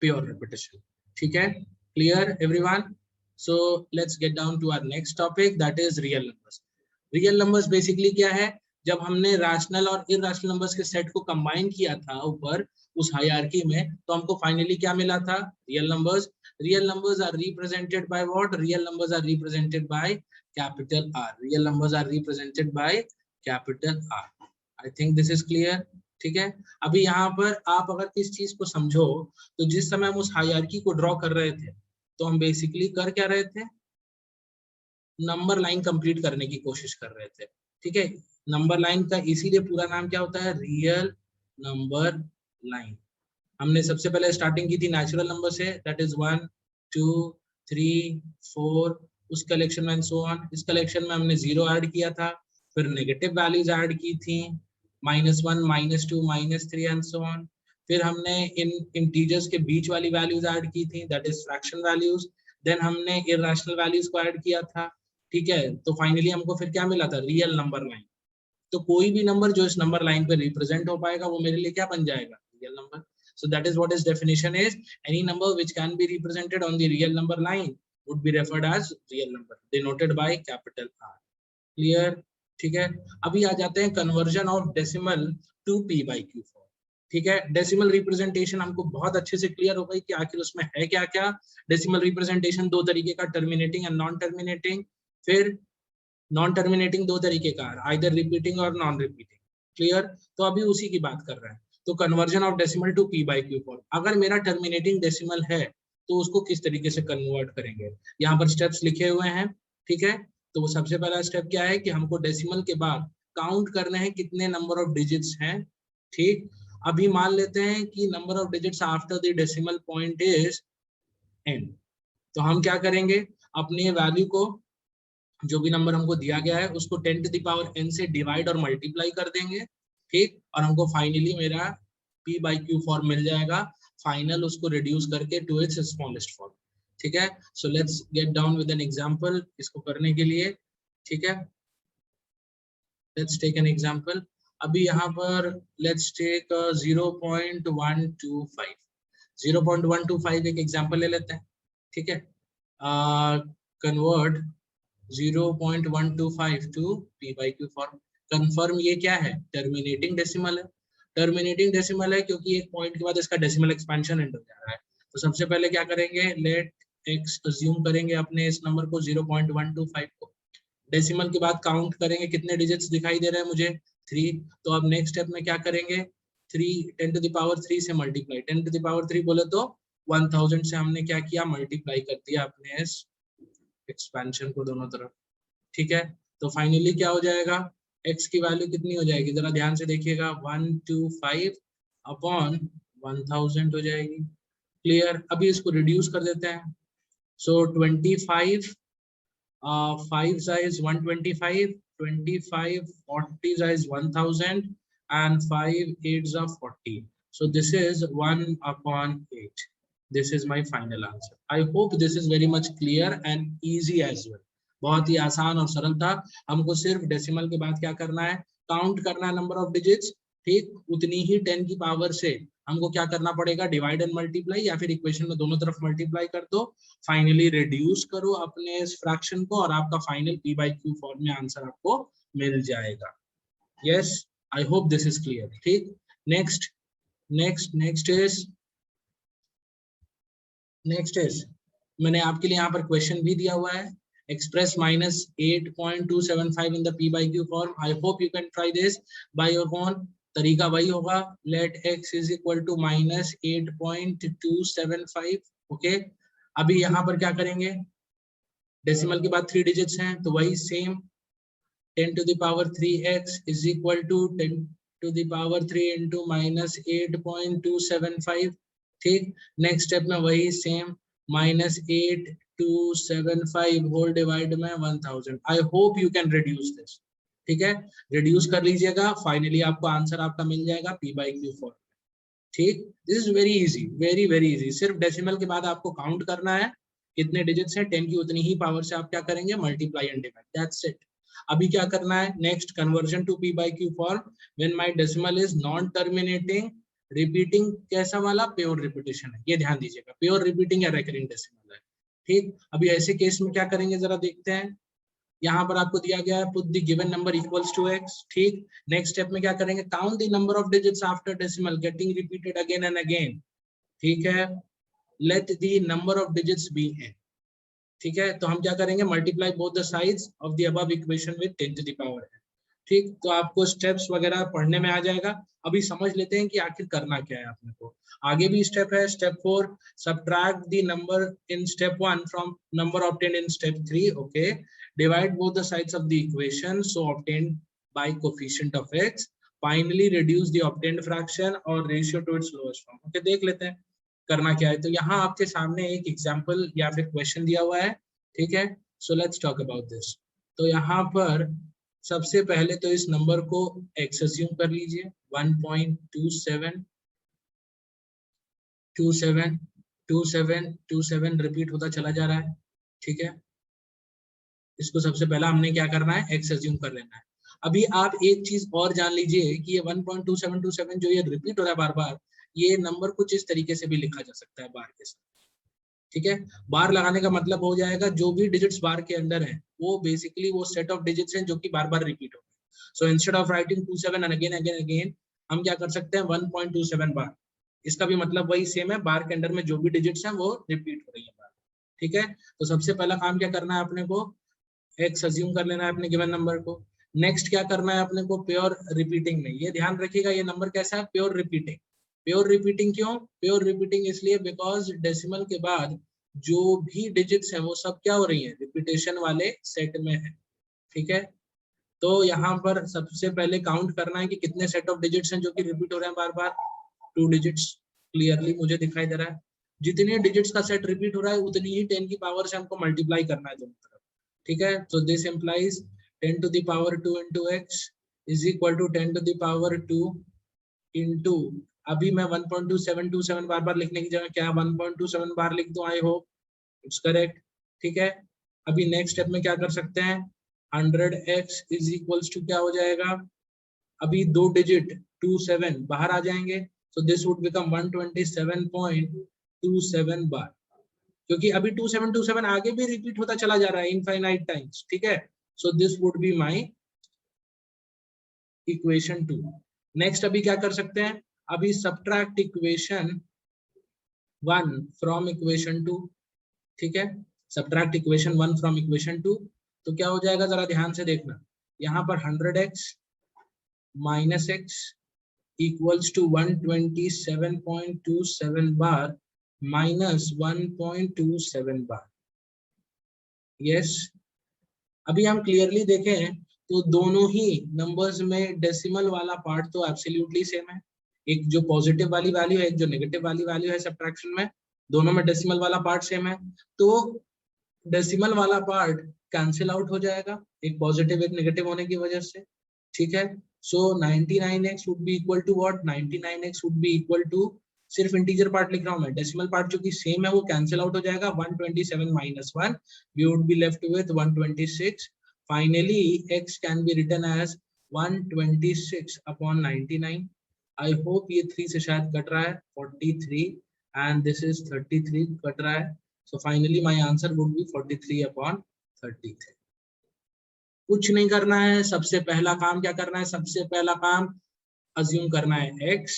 प्योर रेपिटेशन. ठीक है. Clear everyone? So let's get down to our next topic, that is real numbers. Real numbers basically क्या है? जब हमने रैशनल और इरैशनल नंबर्स के सेट को कंबाइन किया था ऊपर उस हायरार्की में, तो हमको फाइनली क्या मिला था? Real numbers. Real numbers are represented by what? Real numbers are represented by capital R. Real numbers are represented by capital R. I think this is clear. ठीक है. अभी यहाँ पर आप अगर किस चीज को समझो तो जिस समय हम उस हायरार्की को ड्रॉ कर रहे थे तो हम बेसिकली कर क्या रहे थे? नंबर लाइन कंप्लीट करने की कोशिश कर रहे थे। ठीक है, नंबर लाइन का इसीलिए पूरा नाम क्या होता है, रियल नंबर लाइन। हमने सबसे पहले स्टार्टिंग की थी नेचुरल नंबर से, दैट इज 1 2 3 4, उस कलेक्शन में सो ऑन। इस कलेक्शन में हमने 0 ऐड किया था, फिर नेगेटिव वैल्यूज ऐड की थी, -1 -2 -3 एंड सो ऑन। फिर हमने इन इंटीजर्स के बीच वाली वैल्यूज ऐड की थी, that is fraction values. Then हमने इरेशनल वैल्यूज को ऐड किया था। ठीक है, तो फाइनली हमको फिर क्या मिला था, रियल नंबर लाइन। तो कोई भी नंबर जो इस नंबर लाइन पे रिप्रेजेंट हो पाएगा वो मेरे लिए क्या बन जाएगा, real number. So that is what its definition is. Any number which can be represented on the real number line would be referred as real number, denoted by capital R. Clear? ठीक है, अभी आ जाते हैं conversion of decimal to p by q form. ठीक है, decimal representation हमको बहुत अच्छे से क्लियर हो गई कि आखिर उसमें है क्या क्या। डेसिमल रिप्रेजेंटेशन दो तरीके का, टर्मिनेटिंग एंड नॉन टर्मिनेटिंग। फिर नॉन टर्मिनेटिंग दो तरीके का, आइदर रिपीटिंग और नॉन रिपीटिंग। क्लियर? तो अभी उसी की बात कर रहे हैं। तो conversion of decimal to p by q form, अगर मेरा टर्मिनेटिंग डेसिमल है तो उसको किस तरीके से कन्वर्ट करेंगे, यहाँ पर स्टेप्स लिखे हुए हैं। ठीक है, तो वो सबसे पहला स्टेप क्या है कि हमको डेसिमल के बाद काउंट करने हैं कितने नंबर ऑफ डिजिट्स हैं। ठीक, अभी मान लेते हैं कि number of digits after the decimal point is n। तो हम क्या करेंगे, अपने वैल्यू को, जो भी नंबर हमको दिया गया है उसको 10 to the power n से डिवाइड और मल्टीप्लाई कर देंगे। ठीक, और हमको फाइनली मेरा p by q फॉर्म मिल जाएगा, फाइनल उसको रिड्यूस करके टू इट्स स्मॉलेस्ट फॉर्म। ठीक है, सो let's get down with an example इसको करने के लिए। ठीक है, लेट्स टेक एन एग्जांपल। अभी यहाँ पर लेट्स टेक 0.125 0.125 एक एग्जांपल ले लेते हैं। ठीक है, convert 0.125 to p by q form. Confirm ये क्या है, टर्मिनेटिंग डेसिमल है। टर्मिनेटिंग डेसिमल है क्योंकि एक पॉइंट के बाद इसका डेसिमल एक्सपेंशन एंड हो जा रहा है। तो सबसे पहले क्या करेंगे, लेट x अज्यूम करेंगे अपने इस नंबर को 0.125 को। डेसिमल के बाद काउंट करेंगे कितने डिजिट्स दिखाई दे रहे हैं मुझे, 3। तो अब नेक्स्ट स्टेप में क्या करेंगे, 3 10 to the power 3 से मल्टीप्लाई, 10 to the power 3 बोले तो 1000 से हमने क्या किया, मल्टीप्लाई कर दिया अपने इस एक्सपेंशन को दोनों तरफ। ठीक है, तो फाइनली क्या हो जाएगा, x की वैल्यू कितनी हो जाएगी, जरा ध्यान से देखिएगा, 125 अपॉन 1000 हो जाएगी। क्लियर? अभी इसको रिड्यूस कर देते हैं। सो 25 5 is 125, 25 40 is 1000 and 5 8s are 40. So this is 1 upon 8. This is my final answer. I hope this is very much clear and easy as well. बहुत ही आसान और सरल था। हमको सिर्फ डेसिमल के बाद क्या करना है, काउंट करना है नंबर ऑफ डिजिट्स। ठीक, उतनी ही 10 की पावर से हमको क्या करना पड़ेगा, डिवाइड एंड मल्टीप्लाई, या फिर इक्वेशन में दोनों तरफ मल्टीप्लाई कर दो, फाइनली रिड्यूस करो अपने इस फ्रैक्शन को और आपका final p by q form में आंसर आपको मिल जाएगा। Yes, I hope this is clear. ठीक, नेक्स्ट इज मैंने आपके लिए यहाँ पर क्वेश्चन भी दिया हुआ है, express -8.275 in the p by q form. I hope you can try this by your own. तरीका वही होगा, let x is equal to -8.275. Okay, अभी यहाँ पर क्या करेंगे, डेसिमल के बाद 3 डिजिट्स हैं तो वही same 10 to the power 3x is equal to 10 to the power 3 into -8.275. ठीक, नेक्स्ट स्टेप में वही सेम -8.275 होल डिवाइड में 1000. I hope you can reduce this. ठीक है, रिड्यूस कर लीजिएगा, फाइनली आपको आंसर आपका मिल जाएगा p by q फॉर्म। ठीक, this is very easy, very very easy. सिर्फ डेसिमल के बाद आपको काउंट करना है कितने डिजिट्स हैं, 10 की उतनी ही पावर से आप क्या करेंगे, multiply and divide, that's it. अभी क्या करना है, next conversion to p by q form when my decimal is non terminating repeating. कैसा वाला, प्योर रिपीटेशन है, ये ध्यान दीजिएगा, प्योर रिपीटिंग या रेकरिंग डेसिमल है। ठीक, अभी ऐसे केस में क्या करेंगे जरा देखते हैं। यहाँ पर आपको दिया गया है put the given number equals to x। ठीक, नेक्स्ट स्टेप में क्या करेंगे, count the number of digits after decimal getting repeated again and again. ठीक है, let the number of digits be n। ठीक है, तो हम क्या करेंगे, multiply both the sides of the above equation with 10 to the power n। ठीक, तो आपको स्टेप्स वगैरह पढ़ने में आ जाएगा। अभी समझ लेते हैं कि आखिर करना क्या है अपने को। आगे भी स्टेप है, step 4, subtract the number in step 1 from number obtained in step 3। Okay, divide both the sides of the equation so obtained by coefficient of x, finally reduce the obtained fraction और ratio to its lowest form. Okay, देख लेते हैं करना क्या है। तो यहाँ आपके सामने एक एग्जांपल या फिर क्वेश्चन दिया हुआ है, ठीक है। सो लेट्स टॉक अबाउट दिस। तो यहाँ पर सबसे पहले तो इस नंबर को x अज्यूम कर लीजिए, 1.27272727 रिपीट होता चला जा रहा है, ठीक है। इसको सबसे पहला हमने क्या करना है, x अज्यूम कर लेना है। अभी आप एक चीज और जान लीजिए कि ये 1.2727 जो ये रिपीट हो रहा है बार बार, ये नंबर कुछ इस तरीके से भी लिखा जा सकता है बार के साथ, ठीक है। बार लगाने का मतलब हो जाएगा जो भी डिजिट्स बार के अंदर है वो बेसिकली वो सेट ऑफ डिजिट्स हैं जो कि बार बार रिपीट हो गए। So instead of writing 27 and again again again, हम क्या कर सकते हैं 1.27 बार। इसका भी मतलब वही सेम है, बार के अंदर में जो भी डिजिट्स हैं वो रिपीट हो रही है बार, ठीक है। तो सबसे पहला काम क्या करना है अपने को, x अज्यूम कर लेना है अपने गिवन नंबर को। नेक्स्ट क्या करना है अपने को, प्योर रिपीटिंग में। ये ध्यान रखिएगा ये नंबर कैसा है, प्योर रिपीटिंग। प्योर रिपीटिंग क्यों, प्योर रिपीटिंग इसलिए बिकॉज डेसिमल के बाद जो भी डिजिट्स हैं वो सब क्या हो रही है, रिपीटेशन वाले सेट में है, ठीक है। तो यहाँ पर सबसे पहले काउंट करना है कि कितने सेट ऑफ डिजिट्स हैं जो कि रिपीट हो रहे हैं बार बार। 2 डिजिट्स क्लियरली मुझे दिखाई दे रहा है। जितने डिजिट्स का सेट रिपीट हो रहा है उतनी ही 10 की पावर से हमको मल्टीप्लाई करना है दोनों तरफ, ठीक है। तो this implies 10 to the power 2 into x is equal to 10 to the power 2 into, अभी मैं 1.2727 बार बार लिखने की जगह क्या 1.27 बार लिख दूं, आई होप इट्स करेक्ट, ठीक है। अभी नेक्स्ट स्टेप में क्या कर सकते हैं, 100x इज इक्वल्स टू क्या हो जाएगा, अभी 2 डिजिट 27 बाहर आ जाएंगे, सो दिस वुड बिकम 127.27 बार, क्योंकि अभी 2727 आगे भी रिपीट होता चला जा रहा है इनफाइनाइट टाइम्स, ठीक है। So this would be my equation 2। Next अभी क्या कर सकते हैं, अभी सब्ट्रैक्ट इक्वेशन 1 फ्रॉम इक्वेशन 2, ठीक है। सब्ट्रैक्ट इक्वेशन 1 फ्रॉम इक्वेशन 2, तो क्या हो जाएगा जरा ध्यान से देखना, यहाँ पर 100x minus x equals to 127.27 bar minus 1.27 bar. Yes, अभी हम क्लियरली देखें तो दोनों ही नंबर्स में डेसिमल वाला पार्ट तो एब्सोल्युटली सेम है। एक जो पॉजिटिव वाली वैल्यू है, एक जो नेगेटिव वाली वैल्यू है सब्ट्रैक्शन में, दोनों में डेसिमल वाला पार्ट सेम है। तो डेसिमल वाला पार्ट कैंसिल आउट हो जाएगा, एक पॉजिटिव एक नेगेटिव होने की वजह से, ठीक है। So 99x would be equal to what, 99x would be equal to, सिर्फ इंटीजर पार्ट लिख रहा हूं मैं, डेसिमल पार्ट जो कि सेम है वो कैंसिल आउट हो जाएगा, 127 minus 1, we would be left with 126. Finally, x can be written as 126 upon 99. I hope ये 3 से शायद कट रहा है, 43 and this is 33 कट रहा है, so finally my answer would be 43 upon 33. कुछ नहीं करना है, सबसे पहला काम क्या करना है, सबसे पहला काम अज्यूम करना है x,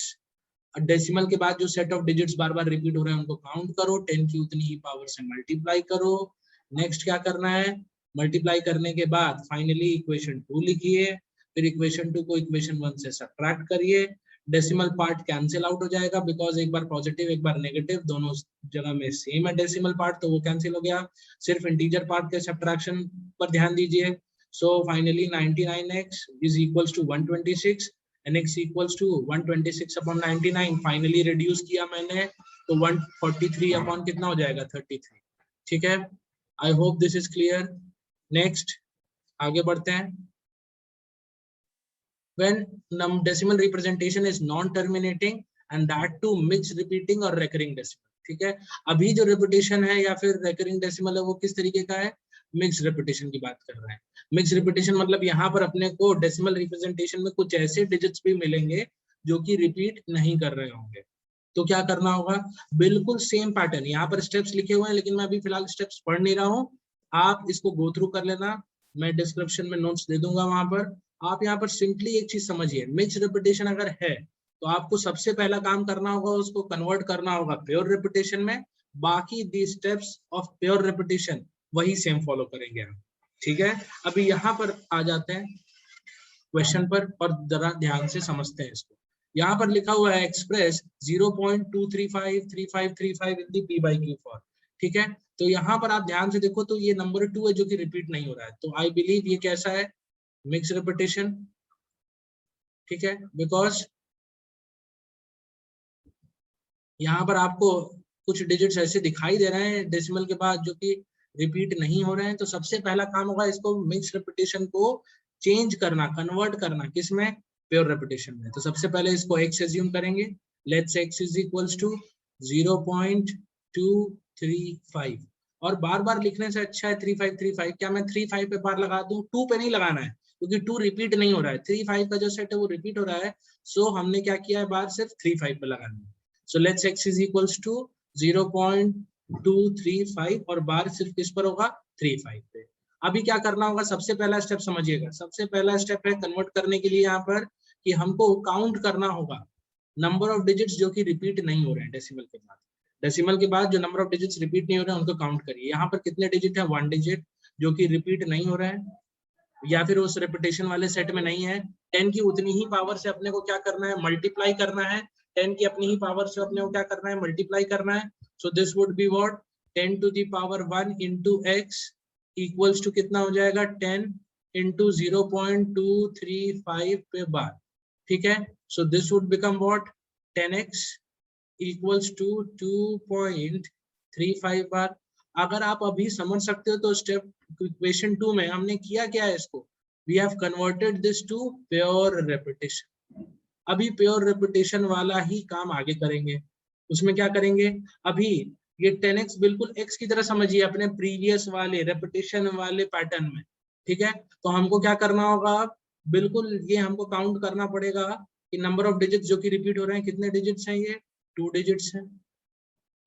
डेसिमल के बाद जो set of digits bar bar repeat हो रहे हैं उनको काउंट करो, 10 की उतनी ही पावर से मल्टीप्लाई करो। नेक्स्ट क्या करना है, मल्टीप्लाई करने के बाद फाइनली इक्वेशन 2 लिखिए, फिर इक्वेशन 2 को इक्वेशन 1 से सब्ट्रैक्ट करिए, डेसिमल पार्ट कैंसिल आउट हो जाएगा बिकॉज एक बार पॉजिटिव एक बार नेगेटिव दोनों जगह में सेम है डेसिमल पार्ट, तो वो कैंसिल हो गया। सिर्फ इंटीजर पार्ट के सब्ट्रैक्शन पर ध्यान दीजिए। So finally 99x is equals to 126 and x equals to 126 upon 99, finally reduce किया मैंने तो 143 अपॉन कितना हो जाएगा 33, ठीक है। I hope this is clear. Next आगे बढ़ते हैं। when decimal representation is non terminating and that too mixed repeating और recurring decimal, ठीक है। अभी जो रिपीटेशन है या फिर recurring decimal है वो किस तरीके का है, मिक्स रिपीटेशन की बात कर रहे हैं। मिक्स रिपीटेशन मतलब यहाँ पर अपने को डेसिमल रिप्रेजेंटेशन में कुछ ऐसे डिजिट्स भी मिलेंगे जो कि रिपीट नहीं कर रहे होंगे, तो क्या करना होगा, बिल्कुल सेम पैटर्न, यहाँ पर स्टेप्स लिखे हुए हैं लेकिन मैं अभी फिलहाल स्टेप्स पढ़ नहीं रहा हूँ, आप इसको गो थ्रू कर लेना, मैं डिस्क्रिप्शन में नोट्स दे दूंगा वहां पर। आप यहाँ पर सिंपली एक चीज समझिए, मिक्स रिपीटेशन अगर है तो आपको सबसे पहला काम करना होगा उसको कन्वर्ट करना होगा प्योर रिपीटेशन में, बाकी the steps of pure repetition वही सेम फॉलो करेंगे हम, ठीक है। अभी यहाँ पर आ जाते हैं क्वेश्चन पर और जरा ध्यान से समझते हैं इसको। यहाँ पर लिखा हुआ है express 0.2353535 in the P by Q form, ठीक है। तो यहाँ पर आप ध्यान से देखो तो ये नंबर 2 है जो कि रिपीट नहीं हो रहा है, तो आई बिलीव ये कैसा है, मिक्स रिपीटेशन, ठीक है। बिकॉज यहाँ पर आपको कुछ डिजिट्स ऐसे दिखाई दे रहे हैं डेसिमल के बाद जो कि रिपीट नहीं हो रहे हैं, तो सबसे पहला काम होगा इसको मिक्स रिपीटेशन को चेंज करना, कन्वर्ट करना, किसमें, प्योर रिपीटेशन में। तो सबसे पहले इसको x एज्यूम करेंगे, let's x is equals to 0.235 और बार बार लिखने से अच्छा है 3535, क्या मैं 35 पे बार लगा दूं, 2 पे नहीं लगाना है क्योंकि 2 रिपीट नहीं हो रहा है, 35 का जो सेट है वो रिपीट हो रहा है, सो हमने क्या किया है, बार सिर्फ 35 पे लगानी है। सो let's x is equals to 0.235 और बार सिर्फ किस पर होगा, 35 पे। अभी क्या करना होगा, सबसे पहला स्टेप समझिएगा, सबसे पहला स्टेप है कन्वर्ट करने के लिए यहाँ पर कि हमको काउंट करना होगा नंबर ऑफ डिजिट्स जो कि रिपीट नहीं हो रहे हैं डेसिमल के बाद। डेसिमल के बाद जो नंबर ऑफ डिजिट्स रिपीट नहीं हो रहे हैं उनको काउंट करिए। यहाँ पर कितने डिजिट है, 1 डिजिट जो कि रिपीट नहीं हो रहा है या फिर उस रिपीटेशन वाले सेट में नहीं है। 10 की उतनी ही पावर से अपने को क्या करना है, मल्टीप्लाई करना है। 10 की अपनी ही पावर से अपने को क्या करना है, मल्टीप्लाई करना है। So this would be what, 10 to the power 1 into x equals to कितना हो जाएगा, 10 into 0.235 पे बार, ठीक है। So this would become what, 10x equals to 2.35 bar. अगर आप अभी समझ सकते हो तो स्टेप इक्वेशन 2 में हमने किया क्या है, इसको we have converted this to pure repetition. अभी प्योर रेपिटेशन वाला ही काम आगे करेंगे। उसमें क्या करेंगे, अभी ये 10x बिल्कुल x की तरह समझिए अपने प्रीवियस वाले रेपिटेशन वाले पैटर्न में, ठीक है। तो हमको क्या करना होगा, बिल्कुल ये हमको काउंट करना पड़ेगा कि नंबर ऑफ डिजिट्स जो कि रिपीट हो रहे हैं, कितने डिजिट्स हैं, ये 2 डिजिट्स हैं।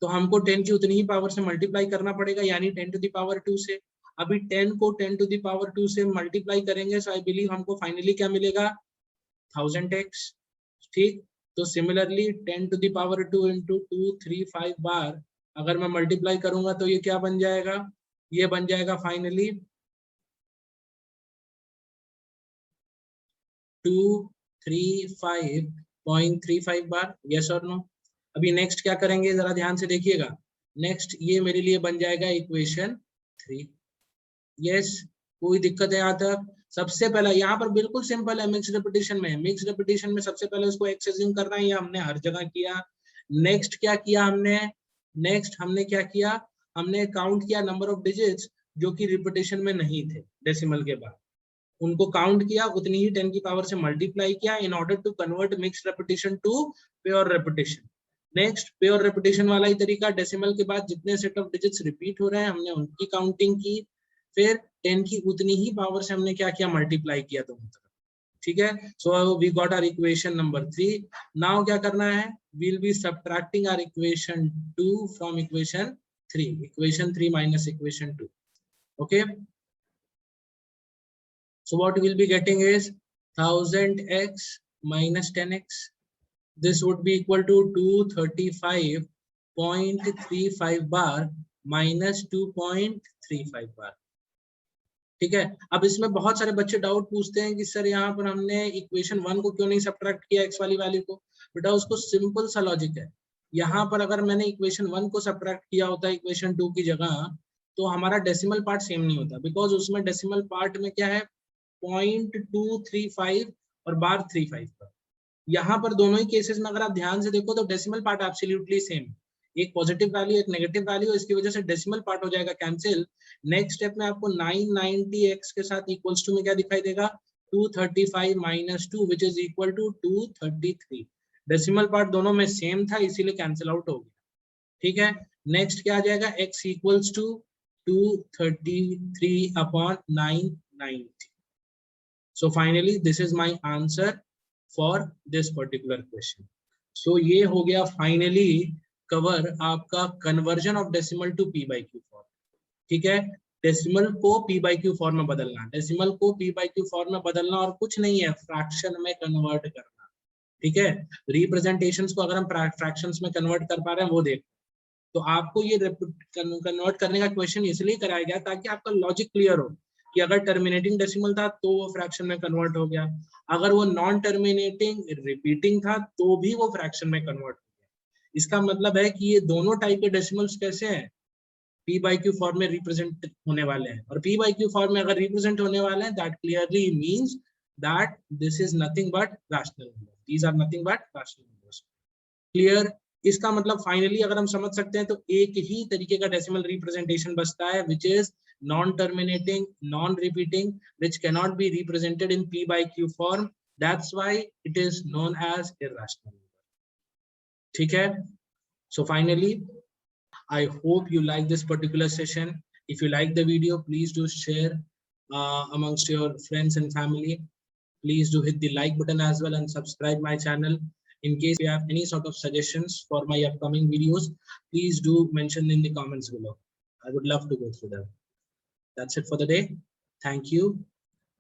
तो हमको 10 की उतनी ही पावर से मल्टीप्लाई करना पड़ेगा, यानी 10 टू द पावर 2 से। अभी 10 को 10 टू द पावर 2 से मल्टीप्लाई करेंगे, सो आई बिलीव हमको फाइनली क्या मिलेगा, 1000x, ठीक। तो similarly 10 to the power 2 into 235 bar अगर मैं मल्टीप्लाई करूंगा तो ये क्या बन जाएगा, ये बन जाएगा फाइनली 235.35 बार, यस और नो। अभी नेक्स्ट क्या करेंगे, जरा ध्यान से देखिएगा। नेक्स्ट ये मेरे लिए बन जाएगा इक्वेशन 3, यस। कोई दिक्कत है यहाँ तक? सबसे पहला यहाँ पर बिल्कुल सिंपल है, मिक्स रिपीटेशन में, मिक्स रिपीटेशन में सबसे पहले उसको x एज्यूम करना है, ये हमने हर जगह किया। नेक्स्ट क्या किया हमने, नेक्स्ट हमने क्या किया, हमने काउंट किया नंबर ऑफ डिजिट्स जो कि रिपीटेशन में नहीं थे डेसिमल के बाद, उनको काउंट किया, उतनी ही 10 की पावर से मल्टीप्लाई किया in order to convert mix repetition to pure repetition. Next pure repetition वाला ही तरीका, डेसिमल के बाद जितने सेट ऑफ डिजिट्स रिपीट हो रहे हैं हमने उनकी काउंटिंग की, फिर 10 की उतनी ही पावर से हमने क्या किया, मल्टीप्लाई किया दोनों तरफ, ठीक है। So we got our equation number 3। Now क्या करना है, we will be subtracting our equation 2 from equation 3, equation 3 minus equation 2, okay. So what we will be getting is 1000x minus 10x. This would be equal to 235.35 bar minus 2.35 bar. ठीक है। अब इसमें बहुत सारे बच्चे डाउट पूछते हैं कि सर यहाँ पर हमने इक्वेशन 1 को क्यों नहीं सब्ट्रैक्ट किया x वाली वैल्यू को। बेटा उसको सिंपल सा लॉजिक है, यहाँ पर अगर मैंने इक्वेशन 1 को सब्ट्रैक्ट किया होता इक्वेशन 2 की जगह, तो हमारा डेसिमल पार्ट सेम नहीं होता, बिकॉज उसमें डेसिमल पार्ट में क्या है, 0.235 और बार 35 पर। यहाँ पर दोनों ही केसेस में अगर आप ध्यान से देखो तो डेसिमल पार्ट एब्सोल्युटली सेम, एक पॉजिटिव वैल्यू एक नेगेटिव वैल्यू, इसकी वजह से डेसिमल पार्ट हो जाएगा कैंसिल। नेक्स्ट स्टेप में आपको 990x के साथ इक्वल्स टू में क्या दिखाई देगा, 235 minus 2 which is equal to 233। Decimal part दोनों में सेम था इसीलिए कैंसिल आउट हो गया, ठीक है। नेक्स्ट क्या आ जाएगा, x equals to 233/990। So finally this is my answer for this particular question. So ये हो गया finally कवर आपका conversion of decimal to p by q form, ठीक है। डेसिमल को p by q फॉर्म में बदलना, डेसिमल को p by q फॉर्म में बदलना और कुछ नहीं है, फ्रैक्शन में कन्वर्ट करना, ठीक है। रिप्रेजेंटेशंस को अगर हम फ्रैक्शंस में कन्वर्ट कर पा रहे हैं वो देख, तो आपको ये कन्वर्ट करने का क्वेश्चन इसलिए कराया गया ताकि आपका लॉजिक क्लियर हो कि अगर टर्मिनेटिंग डेसिमल था तो वो फ्रैक्शन में कन्वर्ट हो गया, अगर वो नॉन टर्मिनेटिंग रिपीटिंग था तो भी वो फ्रैक्शन में कन्वर्ट हो गया। इसका मतलब है कि ये दोनों टाइप के डेसिमल्स कैसे हैं, p by q फॉर्म में रिप्रेजेंट होने वाले हैं, और p by q फॉर्म में अगर रिप्रेजेंट होने वाले हैं, that clearly means that this is nothing but rational number, these are nothing but rational numbers. Clear? इसका मतलब फाइनली अगर हम समझ सकते हैं तो एक ही तरीके का डेसिमल रिप्रेजेंटेशन बचता है, which is non terminating, non repeating, which cannot be represented in p by q form. That's why it is known as irrational number. ठीक है? So finally, I hope you like this particular session. If you like the video, please do share amongst your friends and family. Please do hit the like button as well and subscribe my channel. In case you have any sort of suggestions for my upcoming videos, please do mention in the comments below. I would love to go through them. That's it for the day. Thank you.